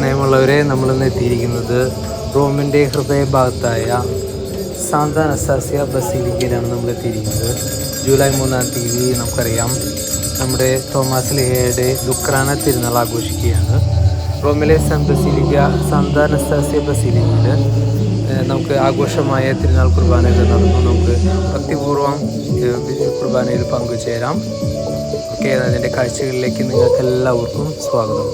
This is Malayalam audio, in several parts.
സ്നേഹമുള്ളവരെ, നമ്മളിന്ന് എത്തിയിരിക്കുന്നത് റോമിൻ്റെ ഹൃദയഭാഗത്തായ സാന്ത അനസ്താസിയ ബസിലിക്കയിലാണ് നമ്മൾ എത്തിയിരിക്കുന്നത്. ജൂലൈ 3-ാം തീയതി നമുക്കറിയാം നമ്മുടെ തോമാസ് ലീഹയുടെ ലുക്രാന തിരുനാൾ ആഘോഷിക്കുകയാണ്. റോമിലെ സാന്ത അനസ്താസിയ ബസിലിക്കയിൽ നമുക്ക് ആഘോഷമായ തിരുനാൾ കുർബാനകൾ നടന്നു. നമുക്ക് ഭക്തിപൂർവ്വം കുർബാനയിൽ പങ്കുചേരാം. ഓക്കെ, അതിൻ്റെ കാഴ്ചകളിലേക്ക് നിങ്ങൾക്ക് എല്ലാവർക്കും സ്വാഗതം.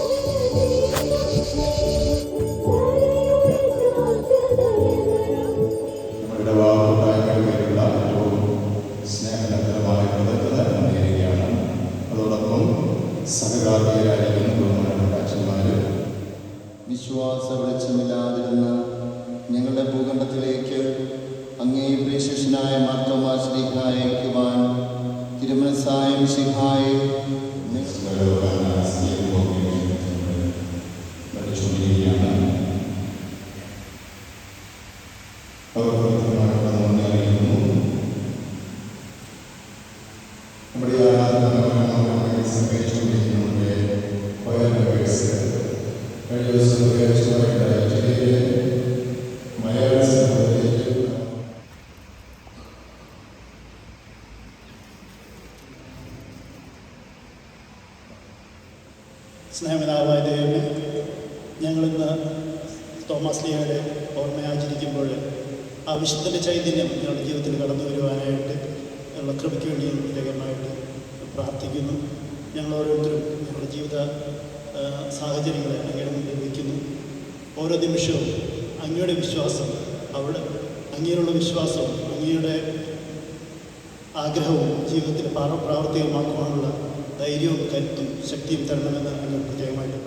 വിശ്വാസ വെളിച്ചമില്ലാതിരുന്ന ഞങ്ങളുടെ ഭൂഖണ്ഡത്തിലേക്ക് അങ്ങേ പ്രിയശിഷ്യനായ മാർത്തോമാ ശ്ലീഹായെ അയക്കുവാൻ തിരുമനസ്സായ മിശിഹായെ സ്നേഹപിതാവായ ദൈവമേ, ഞങ്ങളിന്ന് തോമാസ് ലീഹയുടെ ഓർമ്മയാചരിക്കുമ്പോൾ ആ വിശുദ്ധൻ്റെ ചൈതന്യം ഞങ്ങളുടെ ജീവിതത്തിൽ കടന്നു വരുവാനായിട്ട് ഉള്ള കൃപയ്ക്ക് വേണ്ടി പ്രത്യേകമായിട്ട് പ്രാർത്ഥിക്കുന്നു. ഞങ്ങൾ ഓരോരുത്തരും ഞങ്ങളുടെ ജീവിത സാഹചര്യങ്ങളെ അങ്ങയുടെ മുമ്പിൽ വയ്ക്കുന്നു. ഓരോ നിമിഷവും അങ്ങയുടെ വിശ്വാസം, അവിടെ അങ്ങയിലുള്ള വിശ്വാസവും അങ്ങയുടെ ആഗ്രഹവും ജീവിതത്തിൽ പ്രാവർത്തികമാക്കുവാനുള്ള ധൈര്യവും കരുത്തും ശക്തിയും തരണമെന്ന് അങ്ങ് പ്രത്യേകമായിട്ട്